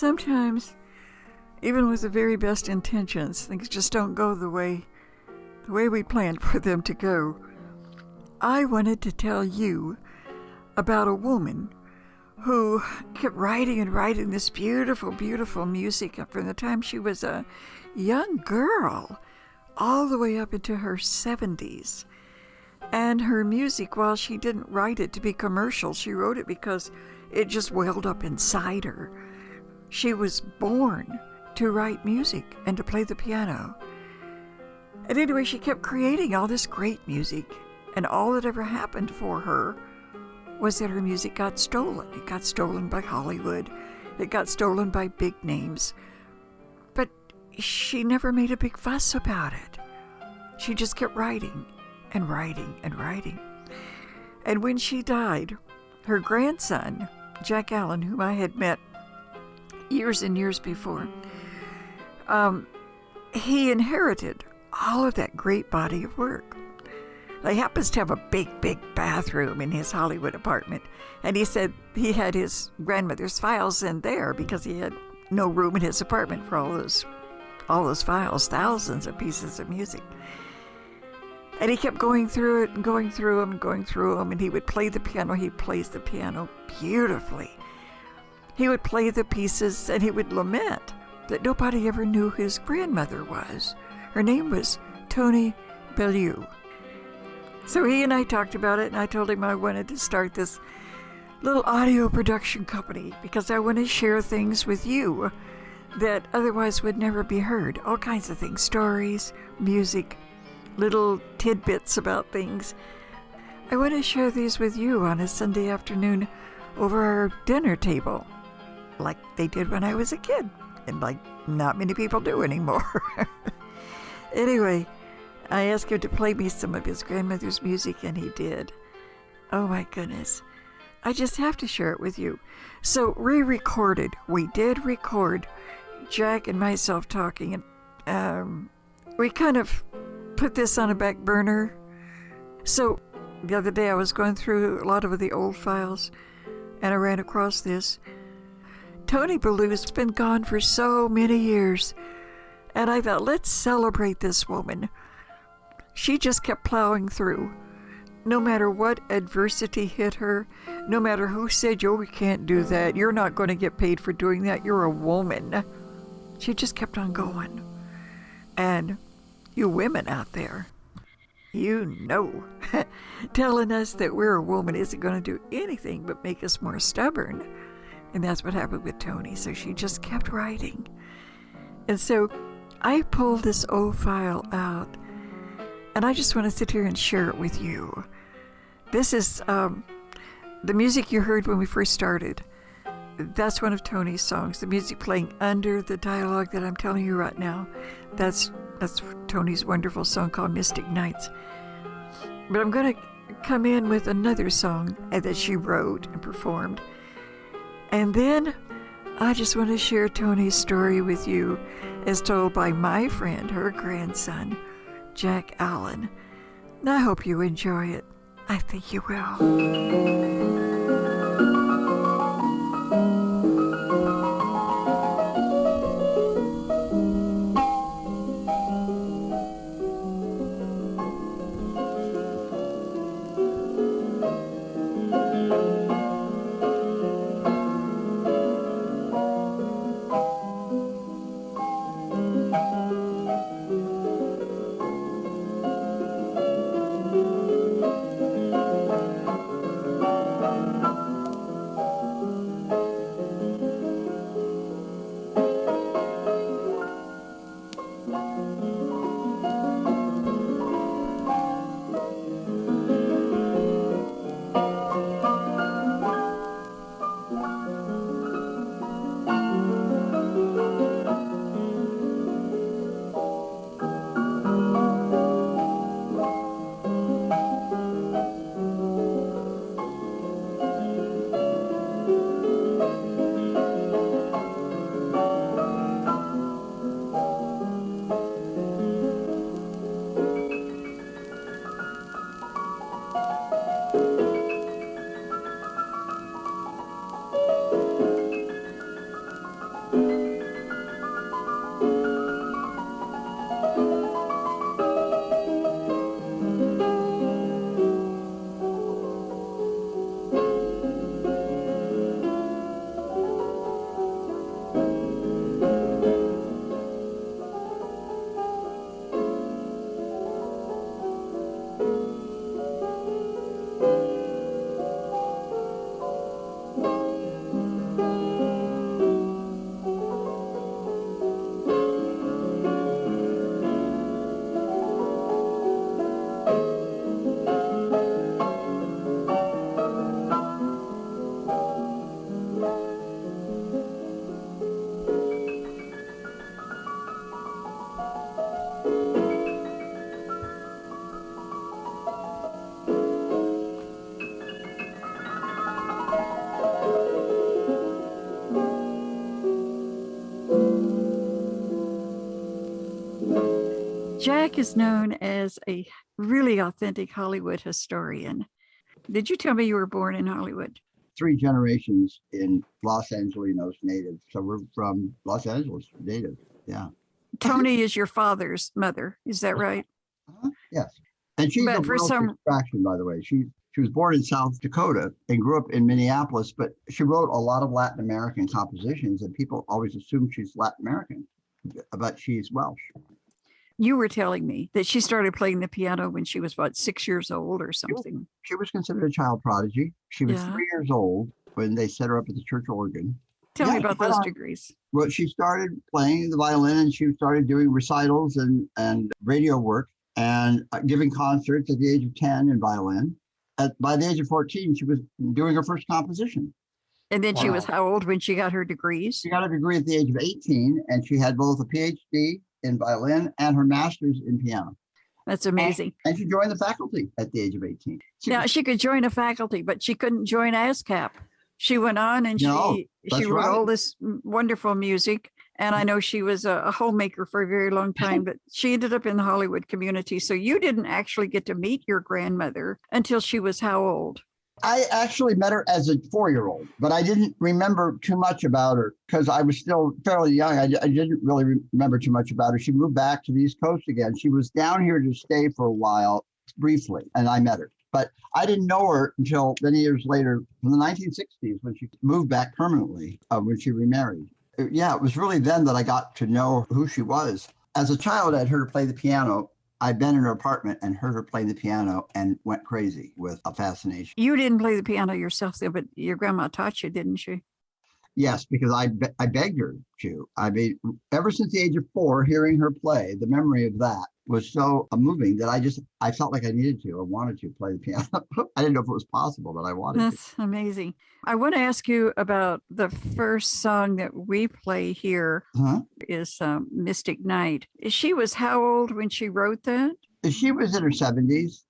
sometimes, even with the very best intentions, things just don't go the way we planned for them to go. I wanted to tell you about a woman who kept writing and writing this beautiful, beautiful music from the time she was a young girl all the way up into her 70s. And her music, while she didn't write it to be commercial, she wrote it because it just welled up inside her. She was born to write music and to play the piano. And anyway, she kept creating all this great music, and all that ever happened for her was that her music got stolen. It got stolen by Hollywood. It got stolen by big names. But she never made a big fuss about it. She just kept writing and writing and writing. And when she died, her grandson, Jack Allen, whom I had met years and years before, he inherited all of that great body of work. He happens to have a big, big bathroom in his Hollywood apartment. And he said he had his grandmother's files in there because he had no room in his apartment for all those files, thousands of pieces of music. And he kept going through it and going through them and going through them. And he would play the piano. He plays the piano beautifully. He would play the pieces and he would lament that nobody ever knew who his grandmother was. Her name was Toni Beaulieu. So he and I talked about it, and I told him I wanted to start this little audio production company because I want to share things with you that otherwise would never be heard. All kinds of things, stories, music, little tidbits about things. I want to share these with you on a Sunday afternoon over our dinner table, like they did when I was a kid, and like not many people do anymore. Anyway, I asked him to play me some of his grandmother's music, and he did. Oh my goodness. I just have to share it with you. So we did record Jack and myself talking, and we kind of put this on a back burner. So the other day I was going through a lot of the old files, and I ran across this. Toni Beaulieu's been gone for so many years, and I thought, let's celebrate this woman. She just kept plowing through. No matter what adversity hit her, no matter who said, oh, we can't do that, you're not going to get paid for doing that, you're a woman. She just kept on going. And you women out there, you know, telling us that we're a woman isn't going to do anything but make us more stubborn. And that's what happened with Toni. So she just kept writing. And so I pulled this old file out, and I just want to sit here and share it with you. This is the music you heard when we first started. That's one of Toni's songs. The music playing under the dialogue that I'm telling you right now. That's Toni's wonderful song called Mystic Nights. But I'm going to come in with another song that she wrote and performed. And then I just want to share Toni's story with you as told by my friend, her grandson, Jack Allen. And I hope you enjoy it. I think you will. Jack is known as a really authentic Hollywood historian. Did you tell me you were born in Hollywood? 3 generations in Los Angeles native. So we're from Los Angeles native. Yeah. Toni is your father's mother. Is that right? Yes. And she's But of for Welsh some, extraction, by the way. She was born in South Dakota and grew up in Minneapolis, but she wrote a lot of Latin American compositions, and people always assume she's Latin American, but she's Welsh. you were telling me that she started playing the piano when she was, what, 6 years old or something? She was considered a child prodigy. She was Yeah. 3 years old when they set her up at the church organ. Tell Yeah, me she about went those on. degrees. Well, she started playing the violin and she started doing recitals and radio work and giving concerts at the age of 10 in violin. By the age of 14, she was doing her first composition. And then she was Wow. how old when she got her degrees? She got a degree at the age of 18, and she had both a PhD in violin and her master's in piano. That's amazing. And she joined the faculty at the age of 18. Now, she could join a faculty, but she couldn't join ASCAP. She went on and No, she that's wrote right. all this wonderful music. And I know she was a homemaker for a very long time, but she ended up in the Hollywood community. So you didn't actually get to meet your grandmother until she was how old? I actually met her as a 4-year-old, but I didn't remember too much about her because I was still fairly young. I didn't really remember too much about her. She moved back to the East Coast again. She was down here to stay for a while, briefly, and I met her. But I didn't know her until many years later, from the 1960s, when she moved back permanently, when she remarried. Yeah, it was really then that I got to know who she was. As a child, I'd heard her play the piano. I'd been in her apartment and heard her playing the piano and went crazy with a fascination. You didn't play the piano yourself, though, but your grandma taught you, didn't she? Yes, because I begged her to. I mean, ever since the age of 4, hearing her play, the memory of that was so moving that I felt like I needed to. I wanted to play the piano. I didn't know if it was possible, but I wanted to. That's amazing. I want to ask you about the first song that we play here is Mystic Night. She was how old when she wrote that? She was in her 70s,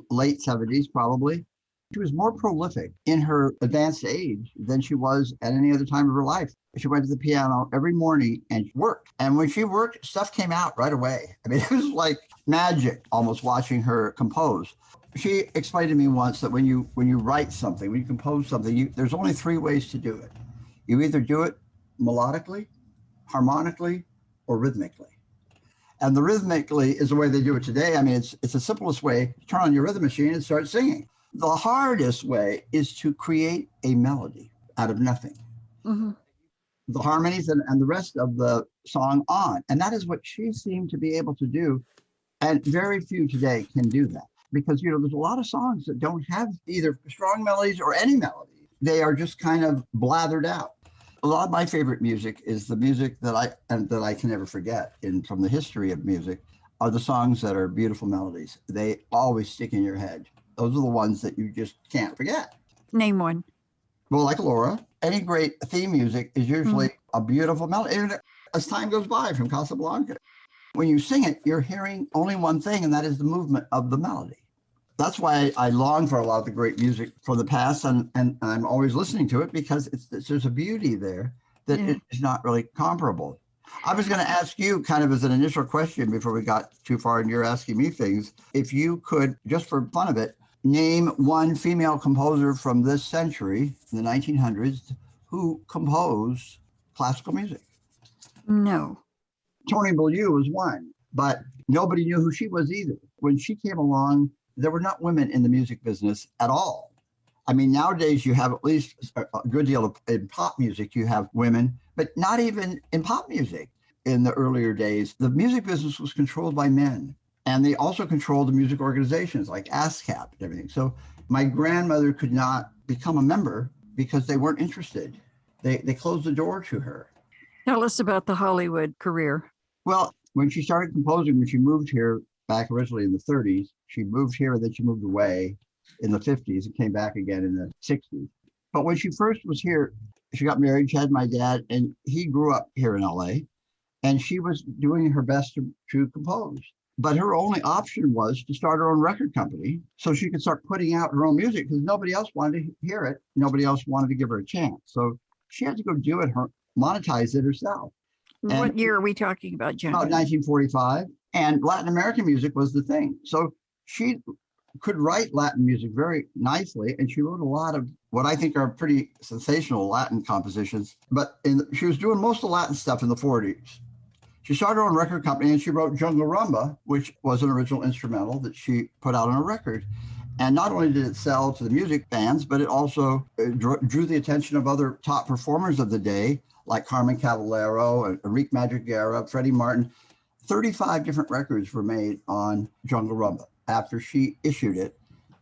late 70s probably. She was more prolific in her advanced age than she was at any other time of her life. She went to the piano every morning and worked. And when she worked, stuff came out right away. I mean, it was like magic almost watching her compose. She explained to me once that when you write something, when you compose something, there's only 3 ways to do it. You either do it melodically, harmonically, or rhythmically. And the rhythmically is the way they do it today. I mean, it's the simplest way. Turn on your rhythm machine and start singing. The hardest way is to create a melody out of nothing. Mm-hmm. The harmonies and the rest of the song on. And that is what she seemed to be able to do. And very few today can do that. Because, there's a lot of songs that don't have either strong melodies or any melody. They are just kind of blathered out. A lot of my favorite music is the music that I can never forget from the history of music are the songs that are beautiful melodies. They always stick in your head. Those are the ones that you just can't forget. Name one. Well, like Laura, any great theme music is usually a beautiful melody. As time goes by from Casablanca, when you sing it, you're hearing only one thing, and that is the movement of the melody. That's why I long for a lot of the great music from the past, and I'm always listening to it because there's a beauty there that is not really comparable. I was going to ask you kind of as an initial question before we got too far and you're asking me things. If you could, just for fun of it, name one female composer from this century, the 1900s, who composed classical music. No. Toni Beaulieu was one, but nobody knew who she was either. When she came along, there were not women in the music business at all. I mean, nowadays you have at least a good deal in pop music, you have women, but not even in pop music. In the earlier days, the music business was controlled by men. And they also controlled the music organizations like ASCAP and everything. So my grandmother could not become a member because they weren't interested. They closed the door to her. Tell us about the Hollywood career. Well, when she started composing, when she moved here back originally in the 30s, she moved here and then she moved away in the 50s and came back again in the 60s. But when she first was here, she got married, she had my dad, and he grew up here in LA. And she was doing her best to compose. But her only option was to start her own record company so she could start putting out her own music because nobody else wanted to hear it. Nobody else wanted to give her a chance. So she had to go do it, monetize it herself. And What year are we talking about, John? about 1945. And Latin American music was the thing. So she could write Latin music very nicely, and she wrote a lot of what I think are pretty sensational Latin compositions. But she was doing most of the Latin stuff in the 40s. She started her own record company, and she wrote Jungle Rumba, which was an original instrumental that she put out on a record. And not only did it sell to the music fans, but it also drew the attention of other top performers of the day, like Carmen Caballero, Enrique Madriguera, Freddie Martin. 35 different records were made on Jungle Rumba after she issued it.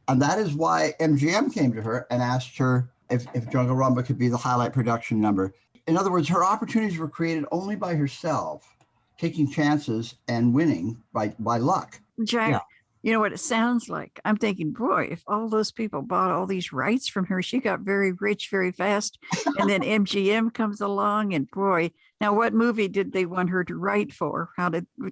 And that is why MGM came to her and asked her if Jungle Rumba could be the highlight production number. In other words, her opportunities were created only by herself, taking chances and winning by luck. Jack, Yeah. you know what it sounds like? I'm thinking, boy, if all those people bought all these rights from her, she got very rich very fast. And then MGM comes along, and boy, now what movie did they want her to write for?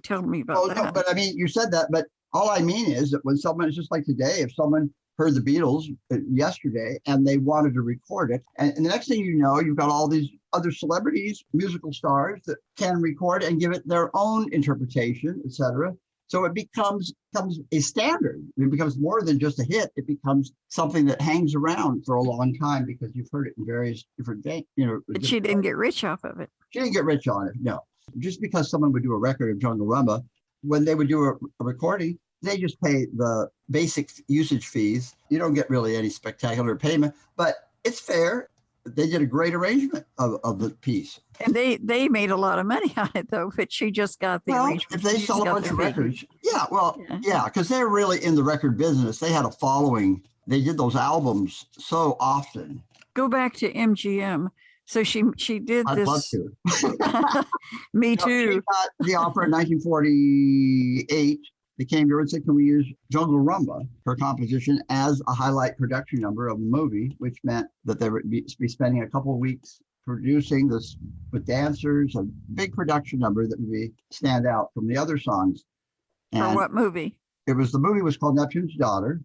Tell me about that? No, but I mean, you said that, but all I mean is that when someone, it's just like today, if someone heard the Beatles yesterday and they wanted to record it, and the next thing you know, you've got all these other celebrities, musical stars that can record and give it their own interpretation, etc. So it becomes a standard. It becomes more than just a hit. It becomes something that hangs around for a long time because you've heard it in various different things. But she didn't get rich off of it. She didn't get rich on it, no. Just because someone would do a record of Jungle Rumba, when they would do a recording, they just pay the basic usage fees. You don't get really any spectacular payment, but it's fair. They did a great arrangement of the piece. And they made a lot of money on it, though, but she just got the arrangement. If they sell a bunch of records, because they're really in the record business. They had a following. They did those albums so often. Go back to MGM. So she did I'd this. love to. Me too. She got the offer in 1948. They came to her and said, can we use Jungle Rumba, her composition, as a highlight production number of the movie, which meant that they would be spending a couple of weeks producing this with dancers, a big production number that would stand out from the other songs. And For what movie? the movie was called Neptune's Daughter.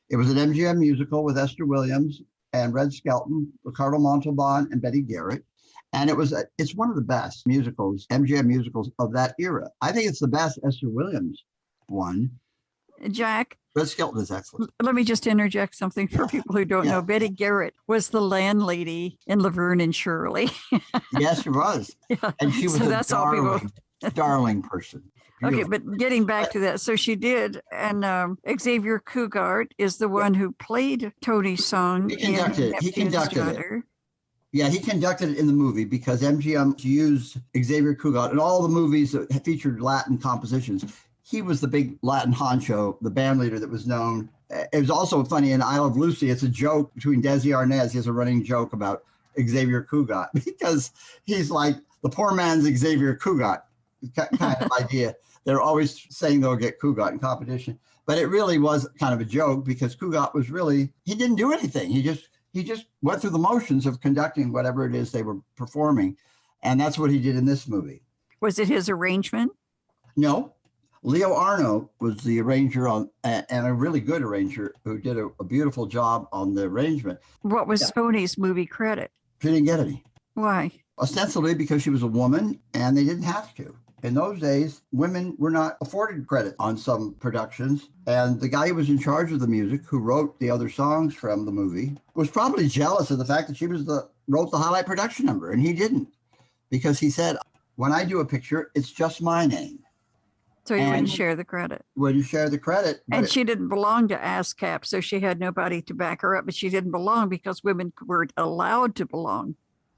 It was an MGM musical with Esther Williams and Red Skelton, Ricardo Montalban, and Betty Garrett. And it's one of the best musicals, MGM musicals of that era. I think it's the best Esther Williams one. Jack, Red Skelton is excellent. let me just interject something for people who don't know. Betty Garrett was the landlady in Laverne and Shirley. Yes, she was. Yeah. And she was darling person. Okay, Beautiful. but getting back to that, so she did, and Xavier Cugat is the one who played Tony's song. He conducted it. Yeah, he conducted it in the movie because MGM used Xavier Cugat in all the movies that featured Latin compositions. He was the big Latin honcho, the band leader that was known. It was also funny in I Love Lucy. It's a joke between Desi Arnaz. He has a running joke about Xavier Cugat because he's like the poor man's Xavier Cugat kind of idea. They're always saying they'll get Cugat in competition, but it really was kind of a joke because Cugat was he didn't do anything. He just went through the motions of conducting whatever it is they were performing, and that's what he did in this movie. Was it his arrangement? No. Leo Arno was the arranger and a really good arranger who did a beautiful job on the arrangement. What was Tony's movie credit? She didn't get any. Why? Ostensibly because she was a woman and they didn't have to. In those days, women were not afforded credit on some productions. And the guy who was in charge of the music, who wrote the other songs from the movie, was probably jealous of the fact that she wrote the highlight production number. And he didn't, because he said, when I do a picture, it's just my name. So you wouldn't share the credit. Wouldn't share the credit. And she didn't belong to ASCAP, so she had nobody to back her up, but she didn't belong because women weren't allowed to belong,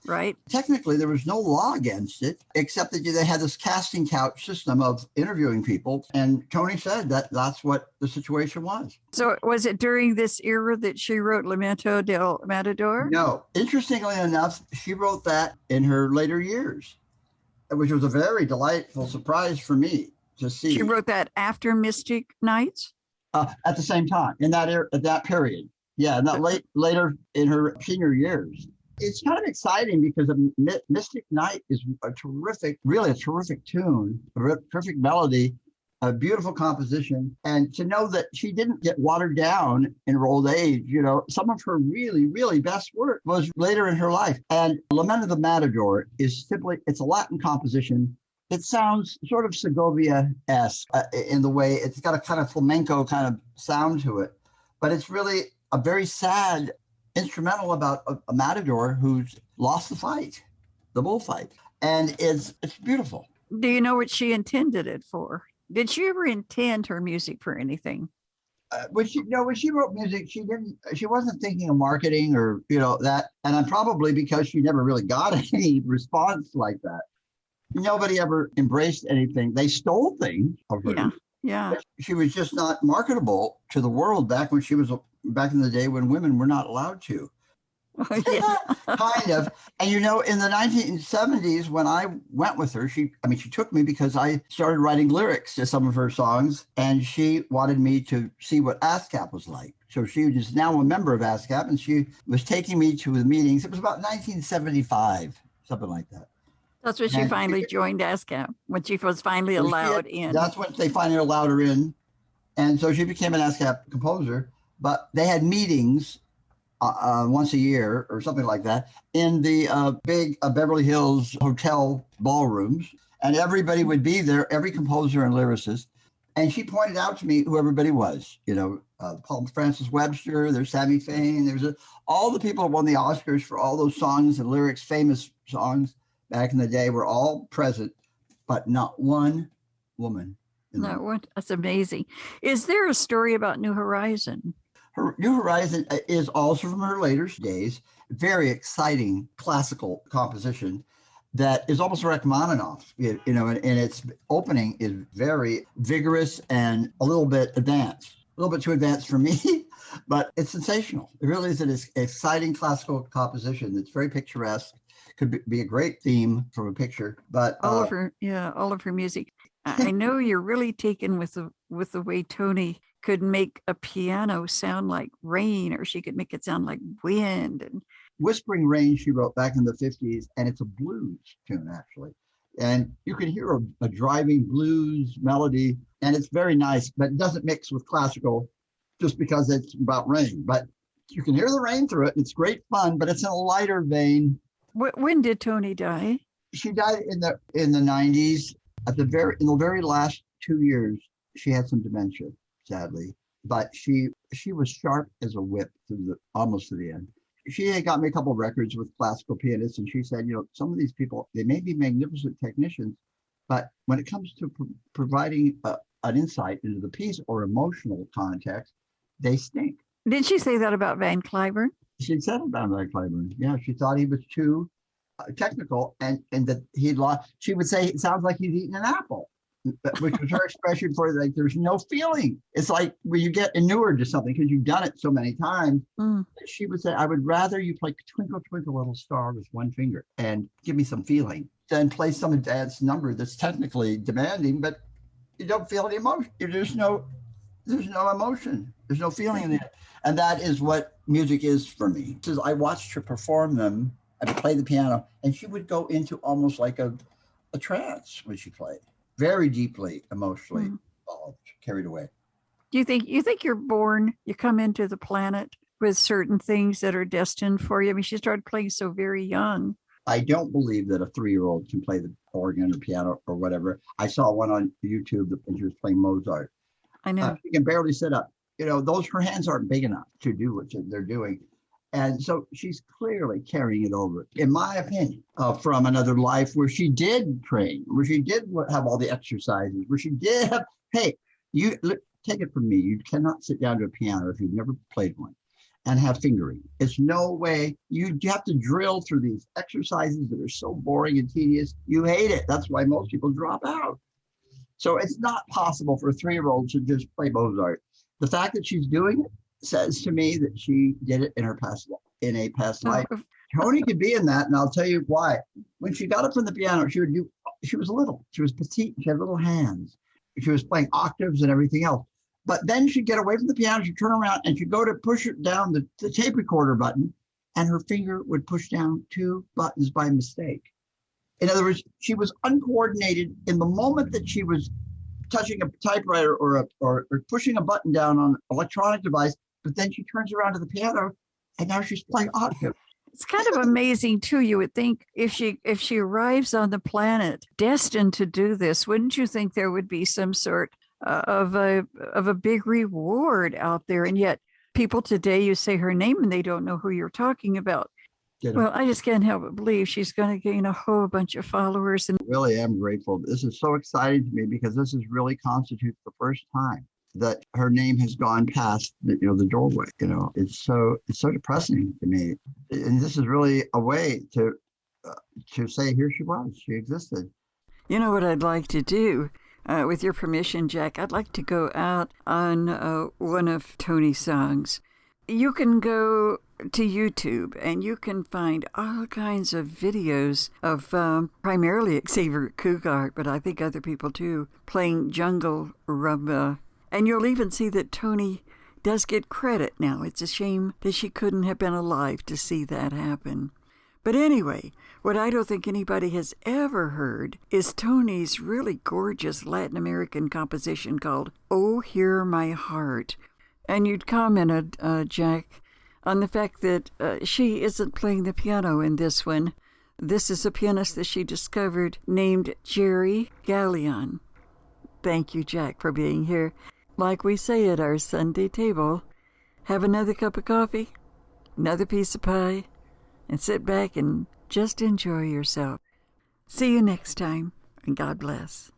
right? Technically, there was no law against it, except that they had this casting couch system of interviewing people. And Toni said that that's what the situation was. So was it during this era that she wrote Lamento del Matador? No. Interestingly enough, she wrote that in her later years, which was a very delightful surprise for me. To see. She wrote that after Mystic Nights? At the same time, in that at that period. Yeah, and that later in her senior years. It's kind of exciting because Mystic Night is really a terrific tune, a terrific melody. a beautiful composition. And to know that she didn't get watered down in her old age, you know, some of her really, really best work was later in her life. And Lament of the Matador is simply, it's a Latin composition. It sounds sort of Segovia-esque in the way it's got a kind of flamenco kind of sound to it. But it's really a very sad instrumental about a matador who's lost the fight, the bullfight. And it's beautiful. Do you know what she intended it for? Did she ever intend her music for anything? When she wrote music, she wasn't thinking of marketing or, you know, that. And I'm probably because she never really got any response like that. Nobody ever embraced anything. They stole things of her. Yeah. Yeah. She was just not marketable to the world back in the day when women were not allowed to. Yeah. Kind of. And you know, in the 1970s, when I went with her, she took me because I started writing lyrics to some of her songs, and she wanted me to see what ASCAP was like. So she is now a member of ASCAP, and she was taking me to the meetings. It was about 1975, something like that. That's when she finally joined ASCAP, when she was finally allowed in. That's when they finally allowed her in. And so she became an ASCAP composer, but they had meetings once a year or something like that in the big Beverly Hills hotel ballrooms. And everybody would be there, every composer and lyricist. And she pointed out to me who everybody was, you know, Paul Francis Webster, there's Sammy Fain, all the people who won the Oscars for all those songs and lyrics, famous songs back in the day were all present, but not one woman. Not one. That's amazing. Is there a story about New Horizon? Her New Horizon is also from her later days, very exciting classical composition that is almost Rachmaninoff, you know, and its opening is very vigorous and a little bit advanced, a little bit too advanced for me, but it's sensational. It really is an exciting classical composition that's very picturesque. Could be a great theme from a picture, but all of her music. I know you're really taken with the way Toni could make a piano sound like rain, or she could make it sound like wind. And Whispering Rain she wrote back in the 50s, and it's a blues tune actually, and you can hear a driving blues melody, and it's very nice, but it doesn't mix with classical just because it's about rain. But you can hear the rain through it. It's great fun, but it's in a lighter vein. When did Toni die? She died in the 90s. In the very last 2 years, she had some dementia, sadly. But she was sharp as a whip almost to the end. She had got me a couple of records with classical pianists, and she said, you know, some of these people, they may be magnificent technicians, but when it comes to providing an insight into the piece or emotional context, they stink. Did she say that about Van Cliburn? She said about Van Cliburn. Yeah, she thought he was too technical, and that he'd lost. She would say it sounds like he's eating an apple, which was her expression for like there's no feeling. It's like when you get inured to something because you've done it so many times. She would say, I would rather you play Twinkle Twinkle Little Star with one finger and give me some feeling than play some advanced number that's technically demanding, but you don't feel any emotion. There's no emotion. There's no feeling in it. And that is what music is for me. I watched her perform them. I would play the piano, and she would go into almost like a trance when she played, very deeply emotionally involved, carried away. Do you think you're born, you come into the planet with certain things that are destined for you? I mean, she started playing so very young. I don't believe that a 3-year-old can play the organ or piano or whatever. I saw one on YouTube when she was playing Mozart. I know. She can barely sit up. You know, her hands aren't big enough to do what they're doing. And so she's clearly carrying it over, in my opinion, from another life where she did train, where she did have all the exercises, where she did have, hey, take it from me. You cannot sit down to a piano if you've never played one and have fingering. It's no way. You have to drill through these exercises that are so boring and tedious. You hate it. That's why most people drop out. So it's not possible for a 3-year-old to just play Mozart. The fact that she's doing it says to me that she did it in a past life. Toni could be in that, and I'll tell you why. When she got up from the piano, she was little. She was petite. She had little hands. She was playing octaves and everything else. But then she'd get away from the piano, she'd turn around, and she'd go to push it down the tape recorder button, and her finger would push down 2 buttons by mistake. In other words, she was uncoordinated in the moment that she was touching a typewriter or pushing a button down on an electronic device, but then she turns around to the piano and now she's playing octave. It's kind of amazing too. You would think if she arrives on the planet destined to do this, wouldn't you think there would be some sort of a big reward out there? And yet people today, you say her name and they don't know who you're talking about. Well, I just can't help but believe she's going to gain a whole bunch of followers. And really am grateful. This is so exciting to me because this is really constitutes the first time that her name has gone past the doorway. It's so depressing to me. And this is really a way to say, here she existed. You know what I'd like to do? With your permission, Jack, I'd like to go out on one of Toni's songs. You can go to YouTube and you can find all kinds of videos of primarily Xavier Cougar, but I think other people too, playing jungle rumba. And you'll even see that Toni does get credit now. It's a shame that she couldn't have been alive to see that happen. But anyway, what I don't think anybody has ever heard is Toni's really gorgeous Latin American composition called Oh, Hear My Heart. And you'd commented, Jack, on the fact that she isn't playing the piano in this one. This is a pianist that she discovered named Jerry Gallion. Thank you, Jack, for being here. Like we say at our Sunday table, have another cup of coffee, another piece of pie, and sit back and just enjoy yourself. See you next time, and God bless.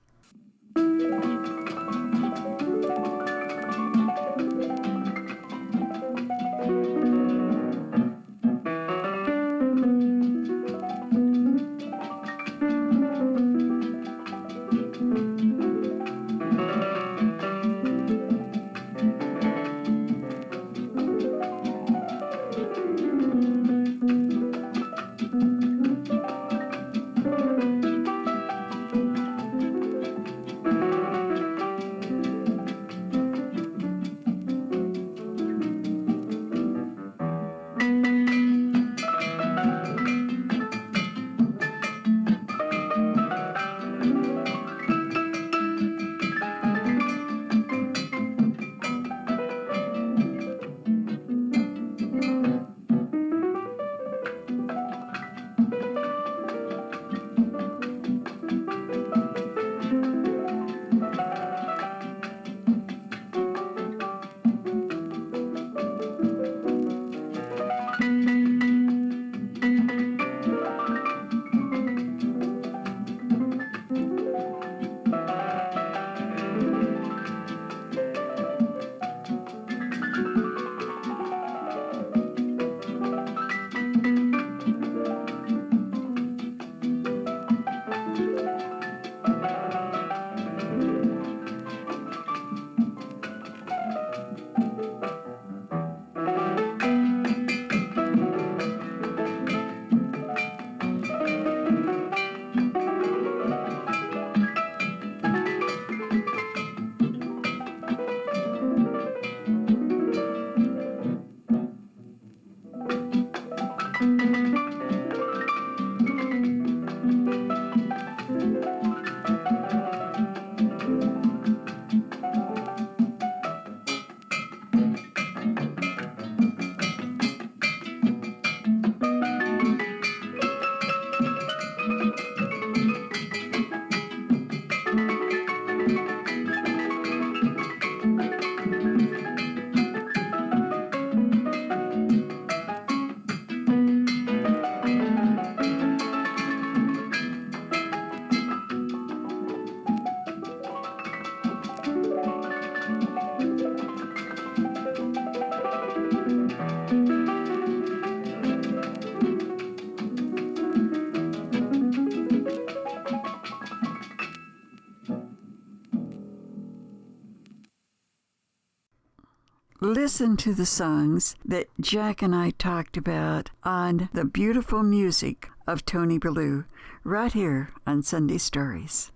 Listen to the songs that Jack and I talked about on the beautiful music of Toni Beaulieu right here on Sunday Stories.